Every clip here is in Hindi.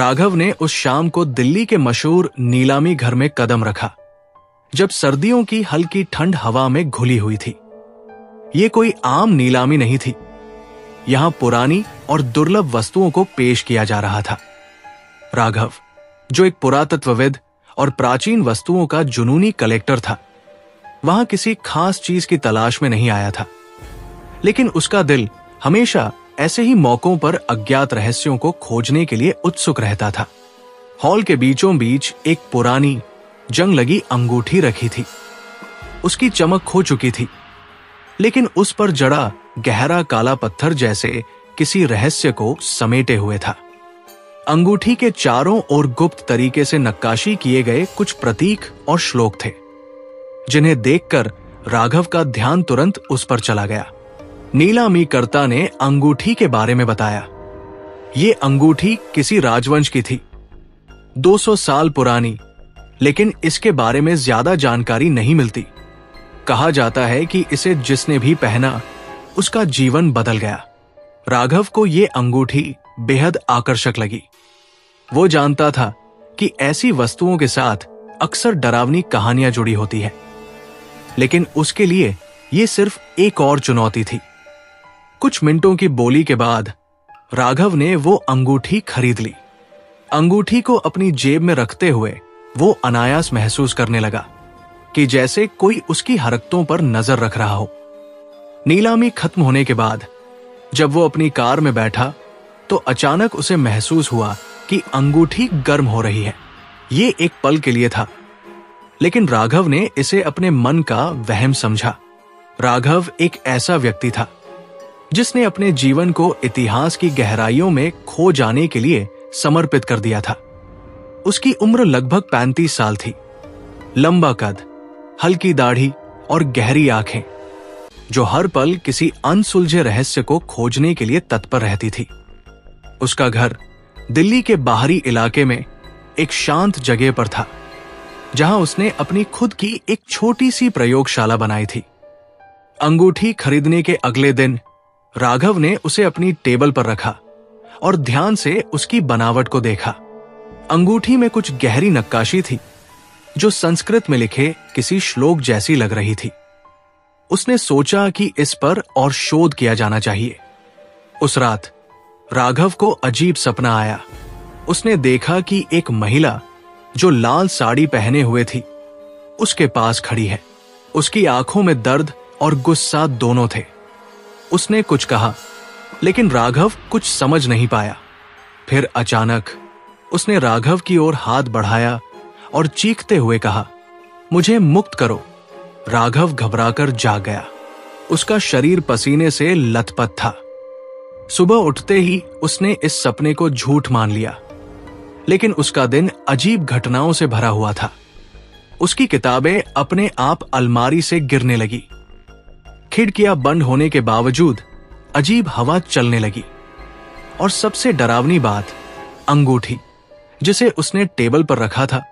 राघव ने उस शाम को दिल्ली के मशहूर नीलामी घर में कदम रखा, जब सर्दियों की हल्की ठंड हवा में घुली हुई थी। ये कोई आम नीलामी नहीं थी। यहां पुरानी और दुर्लभ वस्तुओं को पेश किया जा रहा था। राघव, जो एक पुरातत्वविद और प्राचीन वस्तुओं का जुनूनी कलेक्टर था, वहां किसी खास चीज की तलाश में नहीं आया था, लेकिन उसका दिल हमेशा ऐसे ही मौकों पर अज्ञात रहस्यों को खोजने के लिए उत्सुक रहता था। हॉल के बीचों बीच एक पुरानी जंग लगी अंगूठी रखी थी। उसकी चमक खो चुकी थी, लेकिन उस पर जड़ा गहरा काला पत्थर जैसे किसी रहस्य को समेटे हुए था। अंगूठी के चारों ओर गुप्त तरीके से नक्काशी किए गए कुछ प्रतीक और श्लोक थे, जिन्हें देखकर राघव का ध्यान तुरंत उस पर चला गया। नीलामीकर्ता ने अंगूठी के बारे में बताया। ये अंगूठी किसी राजवंश की थी, 200 साल पुरानी, लेकिन इसके बारे में ज्यादा जानकारी नहीं मिलती। कहा जाता है कि इसे जिसने भी पहना उसका जीवन बदल गया। राघव को ये अंगूठी बेहद आकर्षक लगी। वो जानता था कि ऐसी वस्तुओं के साथ अक्सर डरावनी कहानियां जुड़ी होती है, लेकिन उसके लिए ये सिर्फ एक और चुनौती थी। कुछ मिनटों की बोली के बाद राघव ने वो अंगूठी खरीद ली। अंगूठी को अपनी जेब में रखते हुए वो अनायास महसूस करने लगा कि जैसे कोई उसकी हरकतों पर नजर रख रहा हो। नीलामी खत्म होने के बाद जब वो अपनी कार में बैठा तो अचानक उसे महसूस हुआ कि अंगूठी गर्म हो रही है। ये एक पल के लिए था, लेकिन राघव ने इसे अपने मन का वहम समझा। राघव एक ऐसा व्यक्ति था जिसने अपने जीवन को इतिहास की गहराइयों में खो जाने के लिए समर्पित कर दिया था। उसकी उम्र लगभग 35 साल थी। लंबा कद, हल्की दाढ़ी और गहरी आंखें, जो हर पल किसी अनसुलझे रहस्य को खोजने के लिए तत्पर रहती थी। उसका घर दिल्ली के बाहरी इलाके में एक शांत जगह पर था, जहां उसने अपनी खुद की एक छोटी सी प्रयोगशाला बनाई थी। अंगूठी खरीदने के अगले दिन राघव ने उसे अपनी टेबल पर रखा और ध्यान से उसकी बनावट को देखा। अंगूठी में कुछ गहरी नक्काशी थी, जो संस्कृत में लिखे किसी श्लोक जैसी लग रही थी। उसने सोचा कि इस पर और शोध किया जाना चाहिए। उस रात राघव को अजीब सपना आया। उसने देखा कि एक महिला जो लाल साड़ी पहने हुए थी, उसके पास खड़ी है। उसकी आंखों में दर्द और गुस्सा दोनों थे। उसने कुछ कहा, लेकिन राघव कुछ समझ नहीं पाया। फिर अचानक उसने राघव की ओर हाथ बढ़ाया और चीखते हुए कहा, मुझे मुक्त करो। राघव घबराकर जाग गया। उसका शरीर पसीने से लथपथ था। सुबह उठते ही उसने इस सपने को झूठ मान लिया, लेकिन उसका दिन अजीब घटनाओं से भरा हुआ था। उसकी किताबें अपने आप अलमारी से गिरने लगी। खिड़कियां बंद होने के बावजूद अजीब हवा चलने लगी। और सबसे डरावनी बात, अंगूठी जिसे उसने टेबल पर रखा था,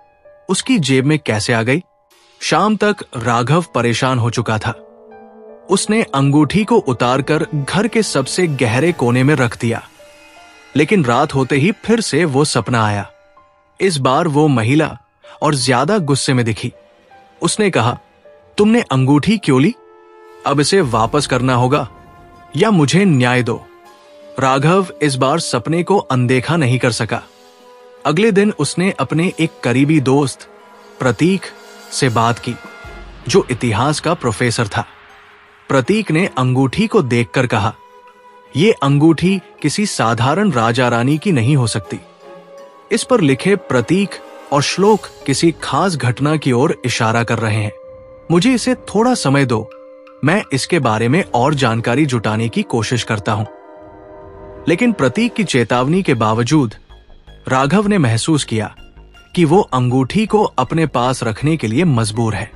उसकी जेब में कैसे आ गई। शाम तक राघव परेशान हो चुका था। उसने अंगूठी को उतारकर घर के सबसे गहरे कोने में रख दिया, लेकिन रात होते ही फिर से वो सपना आया। इस बार वो महिला और ज्यादा गुस्से में दिखी। उसने कहा, तुमने अंगूठी क्यों ली? अब इसे वापस करना होगा या मुझे न्याय दो। राघव इस बार सपने को अनदेखा नहीं कर सका। अगले दिन उसने अपने एक करीबी दोस्त प्रतीक से बात की, जो इतिहास का प्रोफेसर था। प्रतीक ने अंगूठी को देखकर कहा, यह अंगूठी किसी साधारण राजा रानी की नहीं हो सकती। इस पर लिखे प्रतीक और श्लोक किसी खास घटना की ओर इशारा कर रहे हैं। मुझे इसे थोड़ा समय दो, मैं इसके बारे में और जानकारी जुटाने की कोशिश करता हूं। लेकिन प्रतीक की चेतावनी के बावजूद राघव ने महसूस किया कि वो अंगूठी को अपने पास रखने के लिए मजबूर है।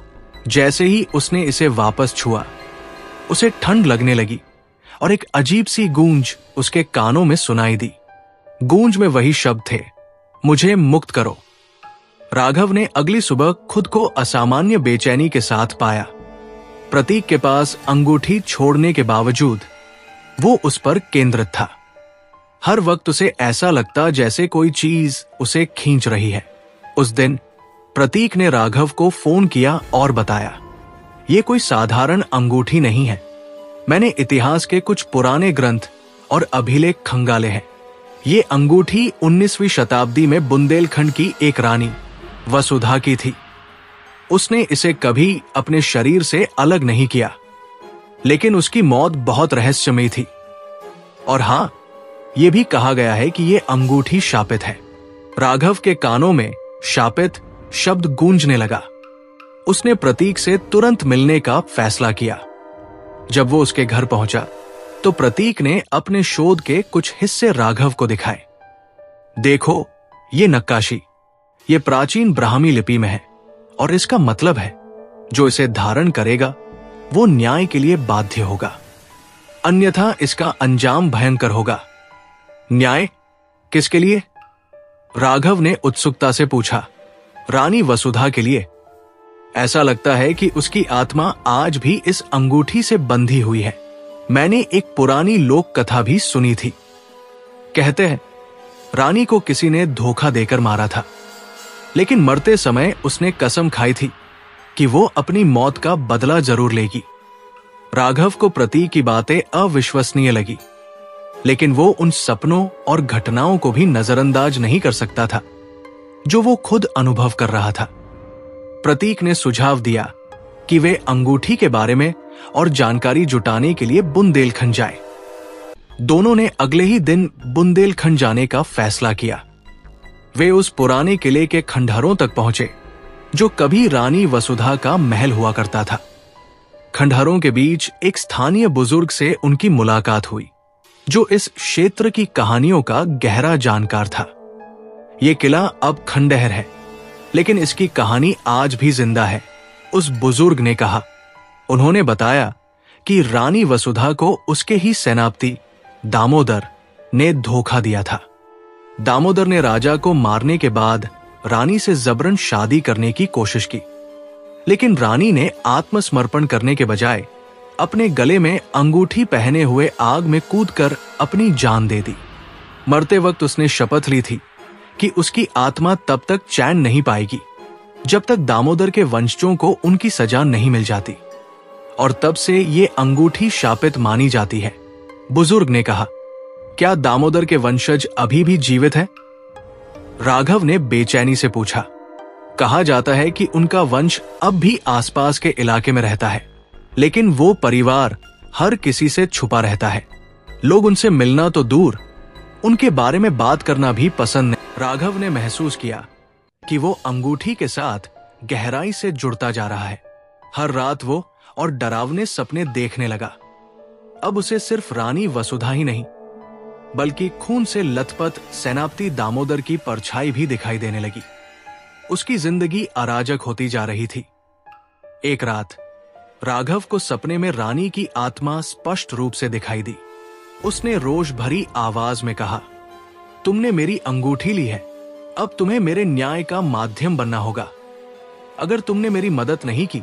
जैसे ही उसने इसे वापस छुआ, उसे ठंड लगने लगी और एक अजीब सी गूंज उसके कानों में सुनाई दी। गूंज में वही शब्द थे, मुझे मुक्त करो। राघव ने अगली सुबह खुद को असामान्य बेचैनी के साथ पाया। प्रतीक के पास अंगूठी छोड़ने के बावजूद वो उस पर केंद्रित था। हर वक्त उसे ऐसा लगता जैसे कोई चीज उसे खींच रही है। उस दिन प्रतीक ने राघव को फोन किया और बताया, ये कोई साधारण अंगूठी नहीं है। मैंने इतिहास के कुछ पुराने ग्रंथ और अभिलेख खंगाले हैं। ये अंगूठी 19वीं शताब्दी में बुंदेलखंड की एक रानी वसुधा की थी। उसने इसे कभी अपने शरीर से अलग नहीं किया, लेकिन उसकी मौत बहुत रहस्यमयी थी। और हां, यह भी कहा गया है कि यह अंगूठी शापित है। राघव के कानों में शापित शब्द गूंजने लगा। उसने प्रतीक से तुरंत मिलने का फैसला किया। जब वो उसके घर पहुंचा तो प्रतीक ने अपने शोध के कुछ हिस्से राघव को दिखाए। देखो, ये नक्काशी, ये प्राचीन ब्राह्मी लिपि में है और इसका मतलब है जो इसे धारण करेगा वो न्याय के लिए बाध्य होगा, अन्यथा इसका अंजाम भयंकर होगा। न्याय किसके लिए? राघव ने उत्सुकता से पूछा। रानी वसुधा के लिए। ऐसा लगता है कि उसकी आत्मा आज भी इस अंगूठी से बंधी हुई है। मैंने एक पुरानी लोक कथा भी सुनी थी। कहते हैं रानी को किसी ने धोखा देकर मारा था, लेकिन मरते समय उसने कसम खाई थी कि वो अपनी मौत का बदला जरूर लेगी। राघव को प्रतीक की बातें अविश्वसनीय लगी, लेकिन वो उन सपनों और घटनाओं को भी नजरअंदाज नहीं कर सकता था जो वो खुद अनुभव कर रहा था। प्रतीक ने सुझाव दिया कि वे अंगूठी के बारे में और जानकारी जुटाने के लिए बुंदेलखंड जाएं। दोनों ने अगले ही दिन बुंदेलखंड जाने का फैसला किया। वे उस पुराने किले के खंडहरों तक पहुंचे जो कभी रानी वसुधा का महल हुआ करता था। खंडहरों के बीच एक स्थानीय बुजुर्ग से उनकी मुलाकात हुई जो इस क्षेत्र की कहानियों का गहरा जानकार था। यह किला अब खंडहर है, लेकिन इसकी कहानी आज भी जिंदा है, उस बुजुर्ग ने कहा। उन्होंने बताया कि रानी वसुधा को उसके ही सेनापति दामोदर ने धोखा दिया था। दामोदर ने राजा को मारने के बाद रानी से जबरन शादी करने की कोशिश की, लेकिन रानी ने आत्मसमर्पण करने के बजाय अपने गले में अंगूठी पहने हुए आग में कूदकर अपनी जान दे दी। मरते वक्त उसने शपथ ली थी कि उसकी आत्मा तब तक चैन नहीं पाएगी जब तक दामोदर के वंशजों को उनकी सजा नहीं मिल जाती, और तब से ये अंगूठी शापित मानी जाती है। बुजुर्ग ने कहा, क्या दामोदर के वंशज अभी भी जीवित हैं? राघव ने बेचैनी से पूछा। कहा जाता है कि उनका वंश अब भी आसपास के इलाके में रहता है, लेकिन वो परिवार हर किसी से छुपा रहता है। लोग उनसे मिलना तो दूर, उनके बारे में बात करना भी पसंद नहीं। राघव ने महसूस किया कि वो अंगूठी के साथ गहराई से जुड़ता जा रहा है। हर रात वो और डरावने सपने देखने लगा। अब उसे सिर्फ रानी वसुधा ही नहीं, बल्कि खून से लथपथ सेनापति दामोदर की परछाई भी दिखाई देने लगी। उसकी जिंदगी अराजक होती जा रही थी। एक रात राघव को सपने में रानी की आत्मा स्पष्ट रूप से दिखाई दी। उसने रोष भरी आवाज में कहा, तुमने मेरी अंगूठी ली है, अब तुम्हें मेरे न्याय का माध्यम बनना होगा। अगर तुमने मेरी मदद नहीं की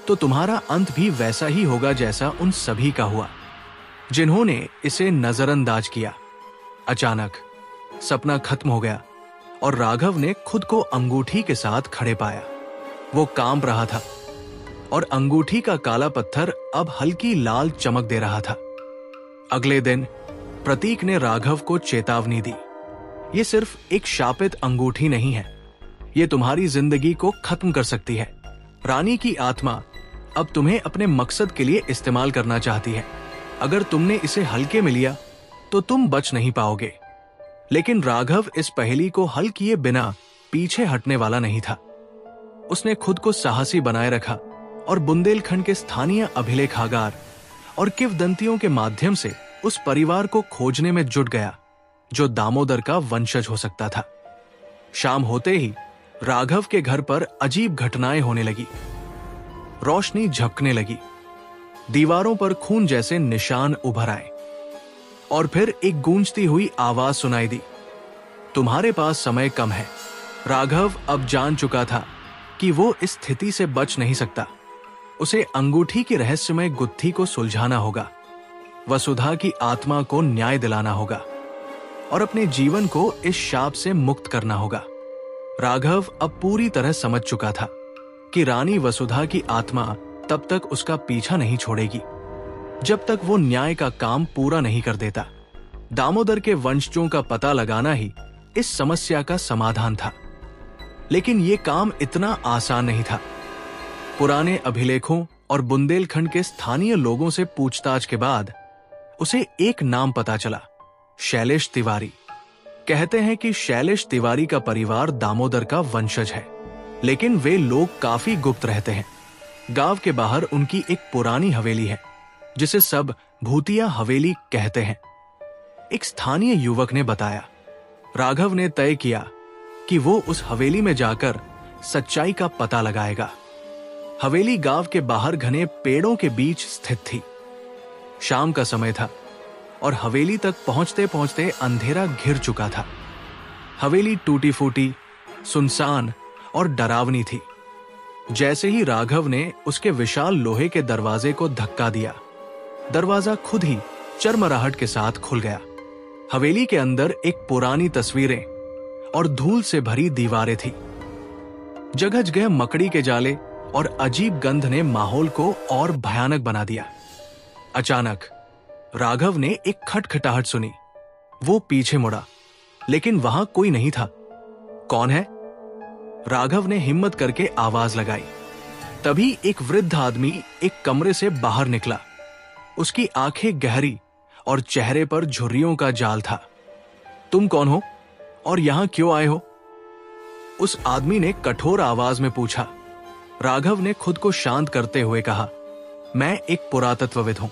तो तुम्हारा अंत भी वैसा ही होगा जैसा उन सभी का हुआ जिन्होंने इसे नजरअंदाज किया। अचानक सपना खत्म हो गया और राघव ने खुद को अंगूठी के साथ खड़े पाया। वो कांप रहा था और अंगूठी का काला पत्थर अब हल्की लाल चमक दे रहा था। अगले दिन प्रतीक ने राघव को चेतावनी दी, ये सिर्फ एक शापित अंगूठी नहीं है, ये तुम्हारी जिंदगी को खत्म कर सकती है। रानी की आत्मा अब तुम्हें अपने मकसद के लिए इस्तेमाल करना चाहती है। अगर तुमने इसे हल्के में लिया तो तुम बच नहीं पाओगे। लेकिन राघव इस पहेली को हल किए बिना पीछे हटने वाला नहीं था। उसने खुद को साहसी बनाए रखा और बुंदेलखंड के स्थानीय अभिलेखागार और किंवदंतियों के माध्यम से उस परिवार को खोजने में जुट गया जो दामोदर का वंशज हो सकता था। शाम होते ही राघव के घर पर अजीब घटनाएं होने लगी। रोशनी झपकने लगी, दीवारों पर खून जैसे निशान उभर आए और फिर एक गूंजती हुई आवाज सुनाई दी, तुम्हारे पास समय कम है। राघव अब जान चुका था कि वो इस स्थिति से बच नहीं सकता। उसे अंगूठी की रहस्यमय गुत्थी को सुलझाना होगा, वसुधा की आत्मा को न्याय दिलाना होगा। और अपने जीवन को इस शाप से मुक्त करना होगा। राघव अब पूरी तरह समझ चुका था कि रानी वसुधा की आत्मा तब तक उसका पीछा नहीं छोड़ेगी जब तक वो न्याय का काम पूरा नहीं कर देता। दामोदर के वंशजों का पता लगाना ही इस समस्या का समाधान था, लेकिन ये काम इतना आसान नहीं था। पुराने अभिलेखों और बुंदेलखंड के स्थानीय लोगों से पूछताछ के बाद उसे एक नाम पता चला, शैलेश तिवारी। कहते हैं कि शैलेश तिवारी का परिवार दामोदर का वंशज है, लेकिन वे लोग काफी गुप्त रहते हैं। गांव के बाहर उनकी एक पुरानी हवेली है जिसे सब भूतिया हवेली कहते हैं। एक स्थानीय युवक ने बताया। राघव ने तय किया कि वो उस हवेली में जाकर सच्चाई का पता लगाएगा। हवेली गांव के बाहर घने पेड़ों के बीच स्थित थी। शाम का समय था और हवेली तक पहुंचते पहुंचते अंधेरा घिर चुका था। हवेली टूटी फूटी, सुनसान और डरावनी थी। जैसे ही राघव ने उसके विशाल लोहे के दरवाजे को धक्का दिया, दरवाजा खुद ही चरमराहट के साथ खुल गया। हवेली के अंदर एक पुरानी तस्वीरें और धूल से भरी दीवारें थी। जगह जगह मकड़ी के जाले और अजीब गंध ने माहौल को और भयानक बना दिया। अचानक राघव ने एक खटखटाहट सुनी। वो पीछे मुड़ा, लेकिन वहां कोई नहीं था। कौन है? राघव ने हिम्मत करके आवाज लगाई। तभी एक वृद्ध आदमी एक कमरे से बाहर निकला। उसकी आंखें गहरी और चेहरे पर झुर्रियों का जाल था। तुम कौन हो और यहां क्यों आए हो? उस आदमी ने कठोर आवाज में पूछा। राघव ने खुद को शांत करते हुए कहा, मैं एक पुरातत्वविद हूं।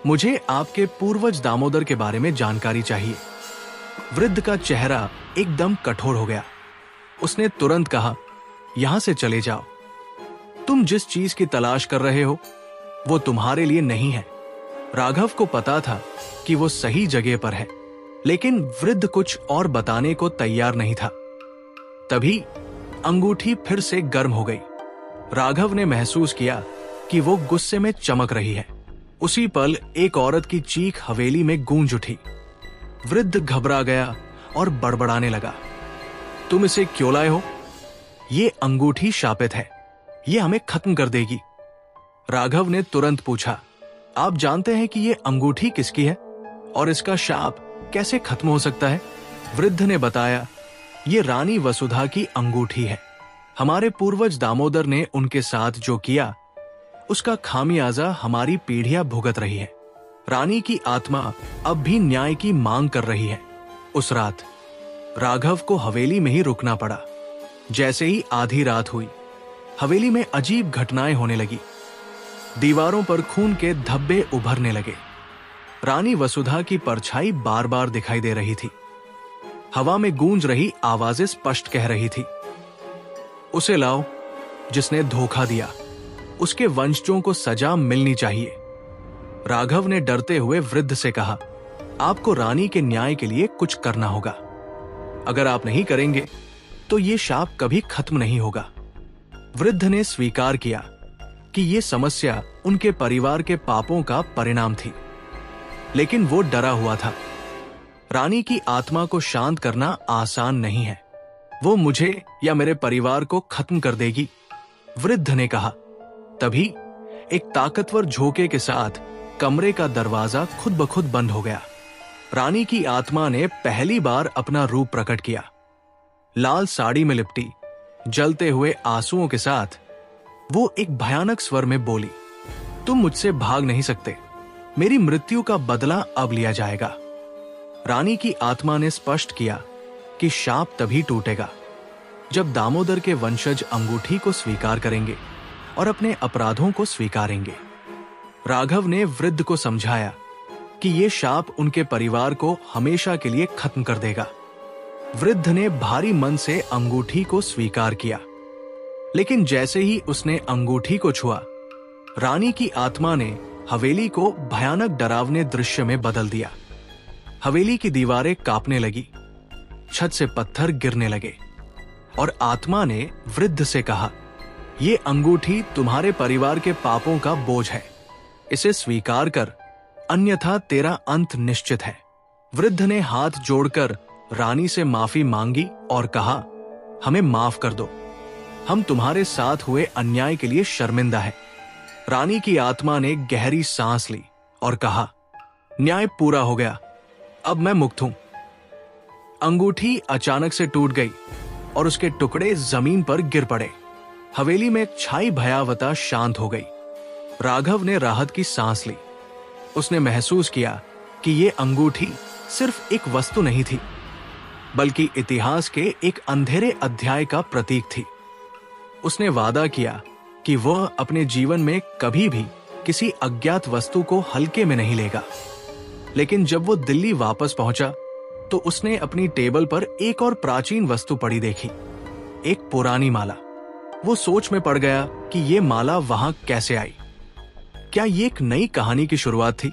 मुझे आपके पूर्वज दामोदर के बारे में जानकारी चाहिए। वृद्ध का चेहरा एकदम कठोर हो गया। उसने तुरंत कहा, यहां से चले जाओ। तुम जिस चीज की तलाश कर रहे हो वो तुम्हारे लिए नहीं है। राघव को पता था कि वो सही जगह पर है, लेकिन वृद्ध कुछ और बताने को तैयार नहीं था। तभी अंगूठी फिर से गर्म हो गई। राघव ने महसूस किया कि वो गुस्से में चमक रही है। उसी पल एक औरत की चीख हवेली में गूंज उठी। वृद्ध घबरा गया और बड़बड़ाने लगा, तुम इसे क्यों लाए हो? ये अंगूठी शापित है, ये हमें खत्म कर देगी। राघव ने तुरंत पूछा, आप जानते हैं कि ये अंगूठी किसकी है और इसका शाप कैसे खत्म हो सकता है? वृद्ध ने बताया, ये रानी वसुधा की अंगूठी है। हमारे पूर्वज दामोदर ने उनके साथ जो किया उसका खामियाजा हमारी पीढ़ियां भुगत रही है। रानी की आत्मा अब भी न्याय की मांग कर रही है। उस रात राघव को हवेली में ही रुकना पड़ा। जैसे ही आधी रात हुई, हवेली में अजीब घटनाएं होने लगी। दीवारों पर खून के धब्बे उभरने लगे। रानी वसुधा की परछाई बार बार दिखाई दे रही थी। हवा में गूंज रही आवाजें स्पष्ट कह रही थी, उसे लाओ जिसने धोखा दिया, उसके वंशजों को सजा मिलनी चाहिए। राघव ने डरते हुए वृद्ध से कहा, आपको रानी के न्याय के लिए कुछ करना होगा। अगर आप नहीं करेंगे तो ये शाप कभी खत्म नहीं होगा। वृद्ध ने स्वीकार किया कि ये समस्या उनके परिवार के पापों का परिणाम थी, लेकिन वो डरा हुआ था। रानी की आत्मा को शांत करना आसान नहीं है। वो मुझे या मेरे परिवार को खत्म कर देगी, वृद्ध ने कहा। तभी एक ताकतवर झोंके के साथ कमरे का दरवाजा खुद ब खुद बंद हो गया। रानी की आत्मा ने पहली बार अपना रूप प्रकट किया। लाल साड़ी में लिपटी, जलते हुए आंसुओं के साथ वो एक भयानक स्वर में बोली, तुम मुझसे भाग नहीं सकते। मेरी मृत्यु का बदला अब लिया जाएगा। रानी की आत्मा ने स्पष्ट किया कि शाप तभी टूटेगा जब दामोदर के वंशज अंगूठी को स्वीकार करेंगे और अपने अपराधों को स्वीकारेंगे। राघव ने वृद्ध को समझाया कि यह शाप उनके परिवार को हमेशा के लिए खत्म कर देगा। वृद्ध ने भारी मन से अंगूठी को स्वीकार किया, लेकिन जैसे ही उसने अंगूठी को छुआ, रानी की आत्मा ने हवेली को भयानक डरावने दृश्य में बदल दिया। हवेली की दीवारें कांपने लगी, छत से पत्थर गिरने लगे और आत्मा ने वृद्ध से कहा, ये अंगूठी तुम्हारे परिवार के पापों का बोझ है, इसे स्वीकार कर, अन्यथा तेरा अंत निश्चित है। वृद्ध ने हाथ जोड़कर रानी से माफी मांगी और कहा, हमें माफ कर दो, हम तुम्हारे साथ हुए अन्याय के लिए शर्मिंदा है। रानी की आत्मा ने गहरी सांस ली और कहा, न्याय पूरा हो गया, अब मैं मुक्त हूं। अंगूठी अचानक से टूट गई और उसके टुकड़े जमीन पर गिर पड़े। हवेली में छाई भयावता शांत हो गई। राघव ने राहत की सांस ली। उसने महसूस किया कि ये अंगूठी सिर्फ एक वस्तु नहीं थी, बल्कि इतिहास के एक अंधेरे अध्याय का प्रतीक थी। उसने वादा किया कि वह अपने जीवन में कभी भी किसी अज्ञात वस्तु को हल्के में नहीं लेगा। लेकिन जब वो दिल्ली वापस पहुंचा तो उसने अपनी टेबल पर एक और प्राचीन वस्तु पड़ी देखी, एक पुरानी माला। वो सोच में पड़ गया कि ये माला वहां कैसे आई। क्या ये एक नई कहानी की शुरुआत थी,